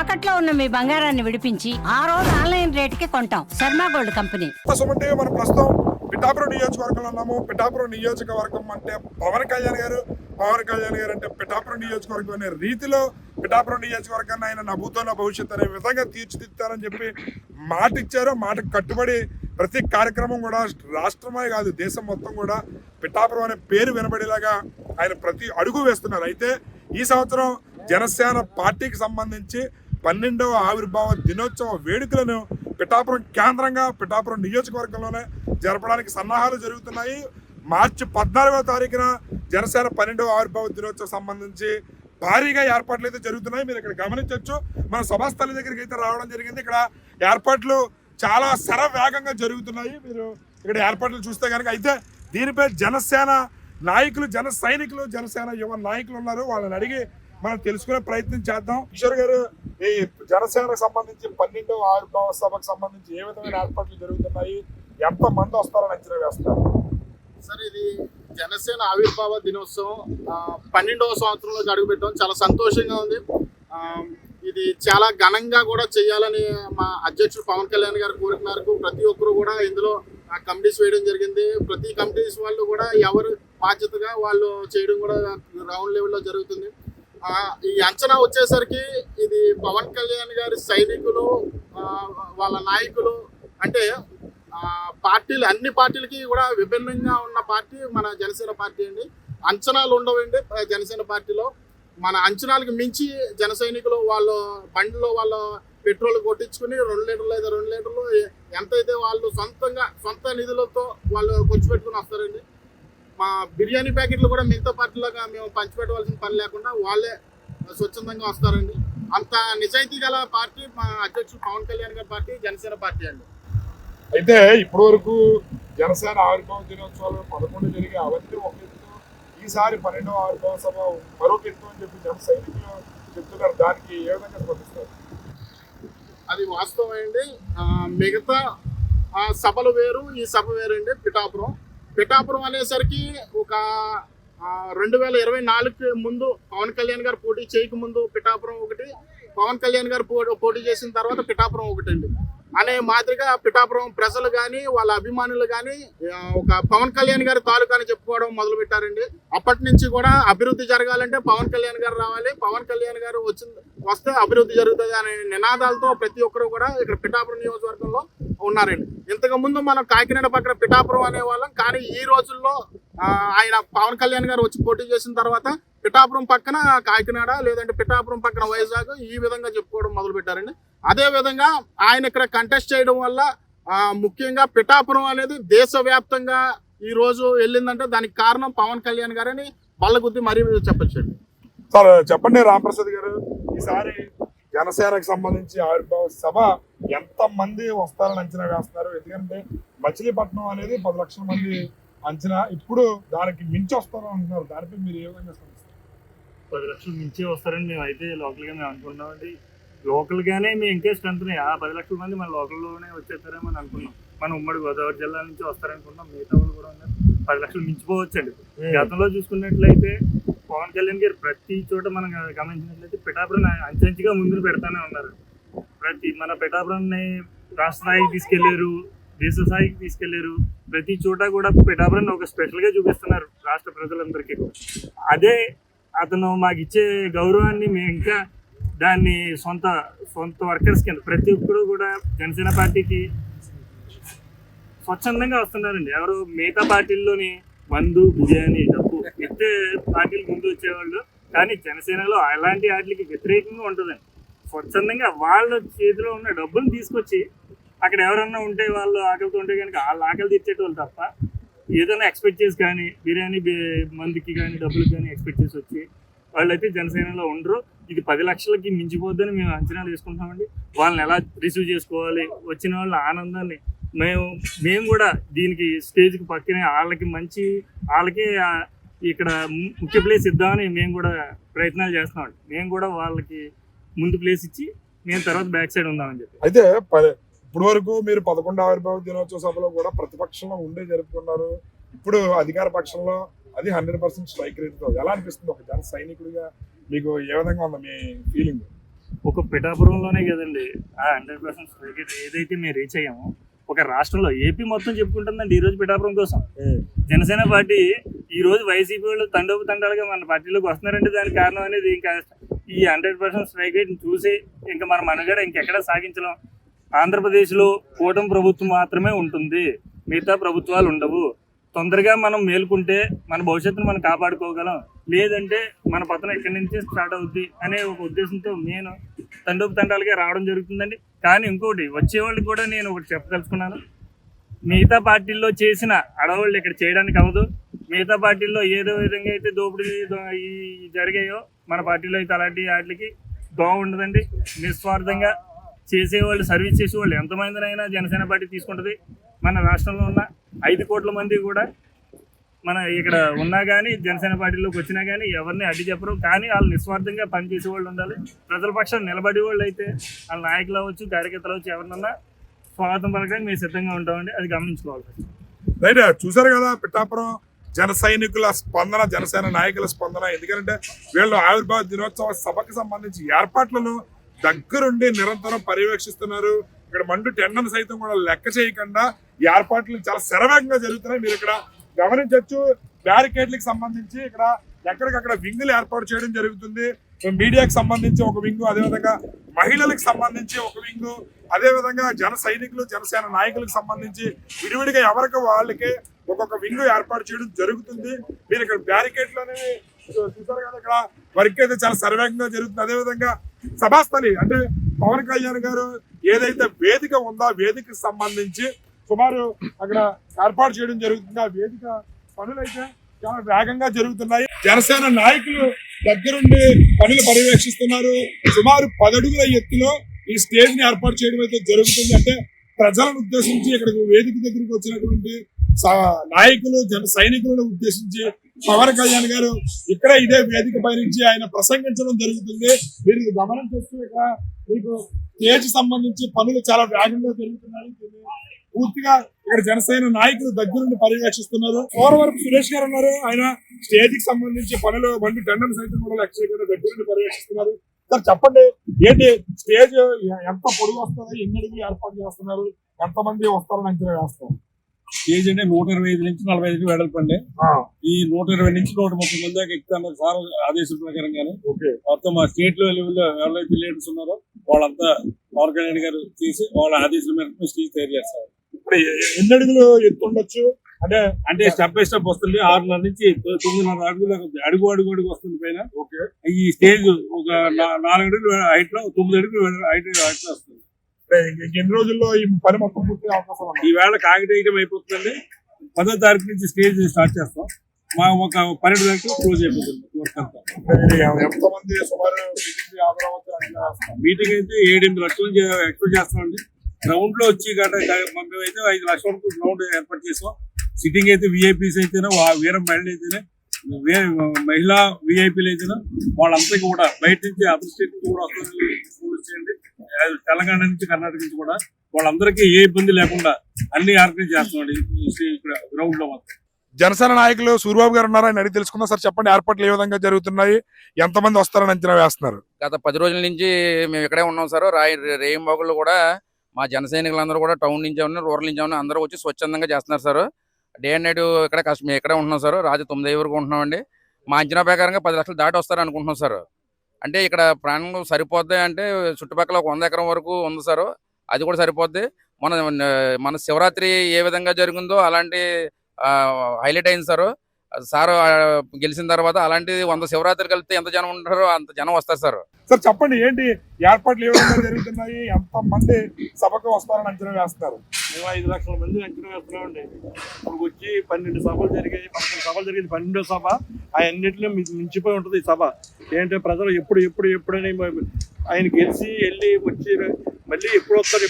తాకట్లో ఉన్న మీ బంగారాన్ని విడిపించి ఆ రోజు ఆన్లైన్ రేటుకి కొంటాం. Sharma gold company. మనం ప్రస్తుతం పిఠాపురం నియోజకవర్గంలో ఉన్నాము. పిఠాపురం నియోజకవర్గం అంటే పవన్ కళ్యాణ్ గారు అంటే పిఠాపురం నియోజకవర్గం అనే రీతిలో పిఠాపురం నియోజకవర్గాన్ని ఆయన నభూతో నా భవిష్యత్తు అనే విధంగా తీర్చిదిద్దారని చెప్పి మాట ఇచ్చారు. మాటకు కట్టుబడి ప్రతి కార్యక్రమం కూడా రాష్ట్రమే కాదు దేశం మొత్తం కూడా పిఠాపురం అనే పేరు వినబడేలాగా ఆయన ప్రతి అడుగు వేస్తున్నారు. అయితే ఈ సంవత్సరం జనసేన పార్టీకి సంబంధించి 12వ ఆవిర్భావ దినోత్సవ వేడుకలను పిఠాపురం కేంద్రంగా పిఠాపురం నియోజకవర్గంలోనే జరపడానికి సన్నాహాలు జరుగుతున్నాయి. మార్చి 14వ తారీఖున జనసేన 12వ ఆవిర్భావ దినోత్సవం సంబంధించి భారీగా ఏర్పాట్లు అయితే జరుగుతున్నాయి. మీరు ఇక్కడ గమనించవచ్చు. మన సభాస్థలి దగ్గరికి అయితే రావడం జరిగింది. ఇక్కడ ఏర్పాట్లు చాలా శరవేగంగా జరుగుతున్నాయి. మీరు ఇక్కడ ఏర్పాట్లు చూస్తే కనుక అయితే దీనిపై జనసేన నాయకులు, జన సైనికులు, జనసేన యువ నాయకులు ఉన్నారు. వాళ్ళని అడిగి మనం తెలుసుకునే ప్రయత్నం చేద్దాం. కిషోర్ గారు, ఈ జనసేనకు సంబంధించి 12వ ఆవిర్భావ సభకు సంబంధించి ఏ విధమైన ఏర్పాట్లు జరుగుతున్నాయి, ఎంత మంది వస్తారని అంచనా వేస్తారు? సార్, ఇది జనసేన ఆవిర్భావ దినోత్సవం 12వ సంవత్సరంలోకి అడుగుపెట్టాం. చాలా సంతోషంగా ఉంది. ఇది చాలా ఘనంగా కూడా చేయాలని మా అధ్యక్షుడు పవన్ కళ్యాణ్ గారు కోరిక మేరకు ప్రతి ఒక్కరు కూడా ఇందులో కమిటీస్ వేయడం జరిగింది. ప్రతి కమిటీస్ వాళ్ళు కూడా ఎవరు బాధ్యతగా వాళ్ళు చేయడం కూడా గ్రౌండ్ లెవెల్లో జరుగుతుంది. ఈ అంచనా వచ్చేసరికి ఇది పవన్ కళ్యాణ్ గారి సైనికులు, వాళ్ళ నాయకులు, అంటే పార్టీలు, అన్ని పార్టీలకి కూడా విభిన్నంగా ఉన్న పార్టీ మన జనసేన పార్టీ అండి. అంచనాలు ఉండవండి జనసేన పార్టీలో. మన అంచనాలకు మించి జన సైనికులు వాళ్ళ బండిలో వాళ్ళ పెట్రోల్ కొట్టించుకుని 2 లీటర్లు అయితే 2 లీటర్లు ఎంతైతే వాళ్ళు సొంత నిధులతో వాళ్ళు ఖర్చు పెట్టుకుని వస్తారండి. మా బిర్యానీ ప్యాకెట్లు కూడా మిగతా పార్టీలాగా మేము పంచిపెట్టవలసిన పని లేకుండా వాళ్ళే స్వచ్ఛందంగా వస్తారండి. అంత నిజాయితీ గల పార్టీ మా అధ్యక్షుడు పవన్ కళ్యాణ్ గారి పార్టీ జనసేన పార్టీ అండి. అయితే ఇప్పటి వరకు జనసేన ఆవిర్భావ దినోత్సవాలు 11 జరిగే అవన్నీ ఒక ఎత్తు, ఈసారి 12వ ఆవిర్భావ సభ మరొక ఎత్తు అని చెప్పి జన సైనికులు చెప్తున్నారు. దానికి ఏ విధంగా స్పందిస్తారు? అది వాస్తవమే అండి. మిగతా సభలు వేరు, ఈ సభ వేరండి. పిఠాపురం అనేసరికి ఒక 2024 ముందు పవన్ కళ్యాణ్ గారు పోటీ చేయక ముందు పిఠాపురం ఒకటి, పవన్ కళ్యాణ్ గారు పోటీ చేసిన తర్వాత పిఠాపురం ఒకటి అండి అనే మాదిరిగా పిఠాపురం ప్రజలు కానీ వాళ్ళ అభిమానులు కానీ ఒక పవన్ కళ్యాణ్ గారి తాలూకాని చెప్పుకోవడం మొదలు పెట్టారండి. అప్పటి నుంచి కూడా అభివృద్ధి జరగాలంటే పవన్ కళ్యాణ్ గారు రావాలి, పవన్ కళ్యాణ్ గారు వస్తే అభివృద్ధి జరుగుతుంది అనే నినాదాలతో ప్రతి ఒక్కరు కూడా ఇక్కడ పిఠాపురం నియోజకవర్గంలో ఉన్నారండి. ఇంతకు ముందు మనం కాకినాడ పక్కన పిఠాపురం అనేవాళ్ళం, కానీ ఈ రోజుల్లో ఆయన పవన్ కళ్యాణ్ గారు వచ్చి పోటీ చేసిన తర్వాత పిఠాపురం పక్కన కాకినాడ, లేదంటే పిఠాపురం పక్కన వైజాగ్, ఈ విధంగా చెప్పుకోవడం మొదలు పెట్టారండి. అదే విధంగా ఆయన ఇక్కడ కంటెస్ట్ చేయడం వల్ల ముఖ్యంగా పిఠాపురం అనేది దేశవ్యాప్తంగా ఈ రోజు వెళ్ళిందంటే దానికి కారణం పవన్ కళ్యాణ్ గారని బల్లగుద్ది మరీ చెప్పచ్చండి. సార్ చెప్పండి రామప్రసాద్ గారు, ఈసారి జనసేనకు సంబంధించి ఆవిర్భావ సభ ఎంత మంది వస్తారని అంచనా వేస్తున్నారు? ఎందుకంటే మచిలీపట్నం అనేది 10 లక్షల మంది అంచనా, ఇప్పుడు దానికి మించి వస్తారని అంటున్నారు. దానిపై మీరు ఏ విధంగా స్పందిస్తారు? 10 లక్షలు మించి వస్తారని మేము అయితే లోకల్గా మేము అనుకుంటున్నామండి. లోకల్గానే మేము ఇంకా స్ట్రెంత్ 10 లక్షల మంది మన లోకల్లోనే వచ్చేస్తారేమో అని అనుకున్నాం. మన ఉమ్మడి గోదావరి జిల్లా నుంచి వస్తారనుకున్నాం. మిగతా వాళ్ళు కూడా ఉన్నారు. 10 లక్షలు మించిపోవచ్చండి. గతంలో చూసుకున్నట్లయితే పవన్ కళ్యాణ్ గారు ప్రతి చోట మనం గమనించినట్లయితే పిఠాపురం అంచెంచుగా ముందు పెడతానే ఉన్నారు. మన పిఠాపురాన్ని రాష్ట్ర స్థాయికి తీసుకెళ్లారు, దేశ స్థాయికి తీసుకెళ్లారు. ప్రతి చోట కూడా పిఠాపురాన్ని ఒక స్పెషల్గా చూపిస్తున్నారు రాష్ట్ర ప్రజలందరికీ కూడా. అదే అతను మాకు ఇచ్చే గౌరవాన్ని మేము ఇంకా దాన్ని సొంత వర్కర్స్ కింద ప్రతి ఒక్కరు కూడా జనసేన పార్టీకి స్వచ్ఛందంగా వస్తున్నారండి. ఎవరు మిగతా పార్టీల్లోని మందు, బిర్యానీ, డబ్బు ఇచ్చే పార్టీలు ముందు వచ్చేవాళ్ళు, కానీ జనసేనలో అలాంటి వాటికి వ్యతిరేకంగా ఉంటుందండి. స్వచ్ఛందంగా వాళ్ళ చేతిలో ఉన్న డబ్బులు తీసుకొచ్చి అక్కడ ఎవరన్నా ఉంటే వాళ్ళు ఆకలితో ఉంటే కనుక వాళ్ళ ఆకలి తెచ్చేటోళ్ళు తప్ప ఏదైనా ఎక్స్పెక్ట్ చేసి కానీ బిర్యానీ మందికి కానీ డబ్బులకి కానీ ఎక్స్పెక్ట్ చేసి వచ్చి వాళ్ళైతే జనసేనలో ఉండరు. ఇది 10 లక్షలకి మించిపోద్దని మేము అంచనాలు వేసుకుంటామండి. వాళ్ళని ఎలా రిసీవ్ చేసుకోవాలి, వచ్చిన వాళ్ళ ఆనందాన్ని మేము కూడా దీనికి స్టేజ్కి పక్కనే వాళ్ళకి ఇక్కడ ముఖ్య ప్లేస్ ఇద్దామని మేము కూడా ప్రయత్నాలు చేస్తున్నామండి. మేము కూడా వాళ్ళకి ముందు ప్లేస్ ఇచ్చి మేము తర్వాత బ్యాక్ సైడ్ ఉందామని చెప్పి. అయితే ఇప్పటి వరకు మీరు 11వ ఆవిర్భావ దినోత్సవ సభలో కూడా ప్రతిపక్షంలో ఉండే జరుపుకున్నారు. ఇప్పుడు అధికార పక్షంలో అది 100% స్ట్రైక్ రేట్తో ఎలా అనిపిస్తుంది ఒక జన సైనికుడిగా? మీకు ఏ విధంగా ఉంది మీ ఫీలింగ్? ఒక పిఠాపురంలోనే కదండి ఆ 100% స్ట్రైక్ ఏదైతే మేము రీచ్ అయ్యామో ఒక రాష్ట్రంలో ఏపీ మొత్తం చెప్పుకుంటుందండి ఈ రోజు పిఠాపురం కోసం. జనసేన పార్టీ ఈ రోజు వైసీపీ వాళ్ళు తండోపతండాలుగా మన పార్టీలోకి వస్తున్నారంటే దానికి కారణం అనేది ఇంకా ఈ 100% స్ట్రైక్ రేట్ని చూసి ఇంకా మన మనుగడ ఇంకెక్కడ సాగించలేం. ఆంధ్రప్రదేశ్లో కూటమి ప్రభుత్వం మాత్రమే ఉంటుంది, మిగతా ప్రభుత్వాలు ఉండవు. తొందరగా మనం మేలుకుంటే మన భవిష్యత్తును మనం కాపాడుకోగలం, లేదంటే మన పతనం ఇక్కడి నుంచి స్టార్ట్ అవుద్ది అనే ఒక ఉద్దేశంతో నేను తండోపతండాలుగా రావడం జరుగుతుందండి. కానీ ఇంకోటి వచ్చేవాళ్ళకి కూడా నేను ఒకటి చెప్పదలుచుకున్నాను, మిగతా పార్టీల్లో చేసిన అడవుళ్ళు ఇక్కడ చేయడానికి అవ్వదు. మిగతా పార్టీల్లో ఏదో విధంగా అయితే దోపిడీ ఈ జరిగాయో మన పార్టీలో అయితే అలాంటి వాటికి దోవ ఉండదండి. నిస్వార్థంగా చేసేవాళ్ళు, సర్వీస్ చేసేవాళ్ళు ఎంతమందినైనా జనసేన పార్టీ తీసుకుంటుంది. మన రాష్ట్రంలో ఉన్న 5 కోట్ల మంది కూడా మన ఇక్కడ ఉన్నా కానీ జనసేన పార్టీలోకి వచ్చినా కానీ ఎవరిని అడ్డు చెప్పరు. కానీ వాళ్ళు నిస్వార్థంగా పనిచేసే వాళ్ళు ఉండాలి. ప్రజల పక్షాన్ని నిలబడే వాళ్ళు అయితే వాళ్ళ నాయకులు అవ్వచ్చు, కార్యకర్తలు అవ్వచ్చు, ఎవరినన్నా స్వాగతం పలకడానికి మేము సిద్ధంగా ఉంటామండి. అది గమనించుకోవాలి. రైట్, చూసారు కదా పిఠాపురం జన సైనికుల స్పందన, జనసేన నాయకుల స్పందన. ఎందుకంటే వీళ్ళు ఆవిర్భావ దినోత్సవ సభకు సంబంధించి ఏర్పాట్లను దగ్గరుండి నిరంతరం పర్యవేక్షిస్తున్నారు. ఇక్కడ మండు టెండను సైతం కూడా లెక్క చేయకుండా ఏర్పాట్లు చాలా శరవేగంగా జరుగుతున్నాయి. మీరు ఇక్కడ గమనించవచ్చు. బ్యారికేడ్లకు సంబంధించి ఇక్కడ ఎక్కడికక్కడ వింగులు ఏర్పాటు చేయడం జరుగుతుంది. మీడియాకి సంబంధించి ఒక వింగు, అదేవిధంగా మహిళలకు సంబంధించి ఒక వింగు, అదేవిధంగా జన సైనికులు, జనసేన నాయకులకు సంబంధించి విడివిడిగా ఎవరికి వాళ్ళకి ఒక్కొక్క వింగు ఏర్పాటు చేయడం జరుగుతుంది. మీరు ఇక్కడ బ్యారికేడ్లు అనేవి చూసారు కదా, ఇక్కడ వర్క్ అయితే చాలా శరవేగంగా జరుగుతుంది. అదేవిధంగా సభాస్థలి అంటే పవన్ కళ్యాణ్ గారు ఏదైతే వేదిక ఉందో వేదికకు సంబంధించి సుమారు అక్కడ ఏర్పాటు చేయడం జరుగుతుంది. ఆ వేదిక పనులైతే చాలా వేగంగా జరుగుతున్నాయి. జనసేన నాయకులు దగ్గరుండి పనులు పర్యవేక్షిస్తున్నారు. సుమారు 10 అడుగుల ఎత్తులో ఈ స్టేజ్ ని ఏర్పాటు చేయడం అయితే జరుగుతుంది. అంటే ప్రజలను ఉద్దేశించి ఇక్కడికి వేదిక దగ్గరికి వచ్చినటువంటి నాయకులు, జన సైనికులను ఉద్దేశించి పవన్ కళ్యాణ్ గారు ఇక్కడ ఇదే వేదిక పై నుంచి ఆయన ప్రసంగించడం జరుగుతుంది. మీరు గమనించవచ్చు, ఇక్కడ మీకు స్టేజ్ సంబంధించి పనులు చాలా వేగంగా జరుగుతున్నాయి. పూర్తిగా ఇక్కడ జనసేన నాయకులు దగ్గరుండి పర్యవేక్షిస్తున్నారు. పోలవరపు సురేష్ గారు ఉన్నారు, ఆయన స్టేజ్ కి సంబంధించి పనులు బండి టెండర్ సైతం కూడా లక్ష్యంగా దగ్గరుండి పర్యవేక్షిస్తున్నారు. సార్ చెప్పండి, ఏంటి స్టేజ్ ఎంత పొడుగు వస్తుంది, ఎన్ని అడుగులు ఏర్పాటు చేస్తున్నారు, ఎంతమంది వస్తారని అంచనా వేస్తారు? స్టేజ్ అంటే 125 నుంచి 45 వెడల్పండి. ఈ 120 నుంచి 130 మంది దాకా ఎక్కుతారు సార్ ఆదేశం ప్రకారంగానే. మొత్తం మా స్టేట్ లెవెల్లో ఎవరైతే లీడర్స్ ఉన్నారో వాళ్ళంతా పవన్ కళ్యాణ్ గారు చేసి వాళ్ళ ఆదేశాల మేరకు స్టేజ్ తయారు చేస్తారు. ఇప్పుడు ఎన్ని అడుగులు ఎత్తు ఉండొచ్చు? అంటే స్టెప్ బై స్టెప్ వస్తుంది. 6.5 నుంచి 9.5 అడుగులు అడుగు వస్తుంది పైన. ఈ స్టేజ్ ఒక 4 అడుగులు హైట్ లో 9 అడుగులు హైట్ లో వస్తుంది. ఎన్ని రోజుల్లో ఈ పని మొత్తం పూర్తి అవకాశం ఉంది? ఈ వేళ కాగితం అయిపోతుందండి. 10వ తారీఖు నుంచి స్టేజ్ స్టార్ట్ చేస్తాం. మా ఒక 12 తారీఖు క్లోజ్ అయిపోతుంది వర్క్ అంతా. ఎంతమంది సుమారు మీటింగ్ అయితే 7-8 లక్షలు ఎక్స్పెక్ట్ చేస్తామండి. గ్రౌండ్ లో వచ్చి మేమైతే 5 లక్షల వరకు గ్రౌండ్ ఏర్పాటు చేసాం. సిట్టింగ్ అయితే విఐపీస్ అయితేనే, వీరం మహిళలు అయితేనే, మహిళా విఐపీలు అయితేనే వాళ్ళంతా కూడా బయట నుంచి అదర్ స్టేట్ నుంచి కూడా వస్తుంది. తెలంగాణ నుంచి, కర్ణాటక నుంచి కూడా వాళ్ళందరికీ ఏ ఇబ్బంది లేకుండా అన్ని ఆర్గనైజ్ చేస్తున్నాడు ఇక్కడ గ్రౌండ్ లో మాత్రం. జనసేన నాయకులు సూర్యబాబు గారు ఉన్నారు, ఆయన అడిగి తెలుసుకుందాం. సార్ చెప్పండి, ఏర్పాట్లు ఏ విధంగా జరుగుతున్నాయి, ఎంతమంది వస్తారని అంచనా వేస్తున్నారు? గత 10 రోజుల నుంచి మేము ఇక్కడే ఉన్నాం సార్. రేయింబాగుల్లో కూడా మా జన సైనికులందరూ కూడా టౌన్ నుంచి ఏమన్నా, రూరల్ నుంచి ఏమన్నా అందరూ వచ్చి స్వచ్ఛందంగా చేస్తున్నారు సార్. డే అండ్ నైట్ ఇక్కడ మేము ఇక్కడే ఉంటున్నాం సార్. రాత్రి 9 వరకు ఉంటున్నామండి. మా అంచనా ప్రకారంగా 10 లక్షలు దాటి వస్తారు అనుకుంటున్నాం సార్. అంటే ఇక్కడ ప్రాణం సరిపోద్ది అంటే చుట్టుపక్కల 100 ఎకరం వరకు ఉంది సార్. అది కూడా సరిపోద్ది. మన శివరాత్రి ఏ విధంగా జరిగిందో అలాంటి హైలైట్ అయింది సార్. సార్ గెలిచిన తర్వాత అలాంటి 100 శివరాత్రి కలిపితే ఎంత జనం ఉంటారో అంత జనం వస్తారు సార్. సార్ చెప్పండి, ఏంటి ఏర్పాట్లు ఏ విధంగా జరుగుతున్నాయి, ఎంత మంది సభకు వస్తారని అంచనా వేస్తున్నారు? మేము 5 లక్షల మంది అంచనా వేస్తున్నామండి. ఇప్పుడు వచ్చి 12 సభలు జరిగాయి, 11 సభలు జరిగింది. 12వ సభ అన్నింటిలో మించిపోయి ఉంటుంది ఈ సభ. ఏంటంటే ప్రజలు ఎప్పుడని ఆయన గెలిచి వెళ్ళి వచ్చి మళ్ళీ ఎప్పుడు వస్తారు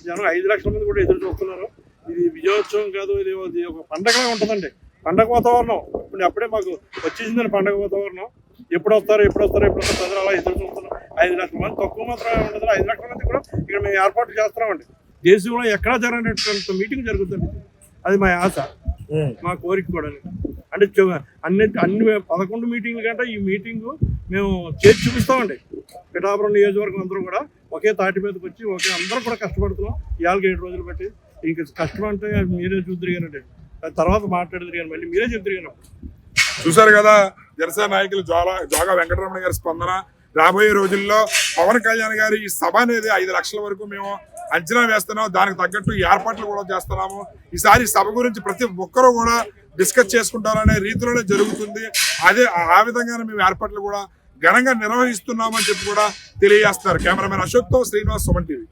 జనం 5 లక్షల మంది కూడా ఎదురు చూస్తున్నారు. ఇది విజయోత్సవం కాదు, ఇది ఒక పండగలా ఉంటుందండి. పండగ వాతావరణం అప్పుడే మాకు వచ్చేసిందండి. పండగ వాతావరణం ఎప్పుడు వస్తారు ప్రజలు అలా ఎదురు చూస్తున్నాం. 5 లక్షల మంది తక్కువ మాత్రమే ఉంటుంది. 5 లక్షల మంది కూడా ఇక్కడ మేము ఏర్పాటు చేస్తున్నామండి. దేశంలో ఎక్కడా జరగనటువంటి మీటింగ్ జరుగుతుంది. అది మా ఆశ, మా కోరిక కూడా. అంటే అన్ని 11 మీటింగ్ల కంటే ఈ మీటింగు మేము చేసి చూపిస్తామండి. పిఠాపురం నియోజకవర్గం అందరూ కూడా ఒకే తాటి మీదకి వచ్చి అందరూ కూడా కష్టపడుతున్నాం. ఇవాళకి 7 రోజులు బట్టి ఇంక కష్టం అంటే మీరే చూద్దరు కానండి, తర్వాత మాట్లాడదురు కానీ మళ్ళీ మీరే చెప్తారు కానీ. చూశారు కదా జనసేన నాయకులు జోగా వెంకటరమణ గారి స్పందన. రాబోయే రోజుల్లో పవన్ కళ్యాణ్ గారి ఈ సభ అనేది 5 లక్షల వరకు మేము అంచనా వేస్తున్నాం. దానికి తగ్గట్టు ఏర్పాట్లు కూడా చేస్తున్నాము. ఈసారి సభ గురించి ప్రతి ఒక్కరూ కూడా డిస్కస్ చేసుకుంటారనే రీతిలోనే జరుగుతుంది. ఆ విధంగానే మేము ఏర్పాట్లు కూడా ఘనంగా నిర్వహిస్తున్నామని చెప్పి కూడా తెలియజేస్తారు. కెమెరామెన్ అశోక్తో శ్రీనివాస్, సుమన్ టీవీ.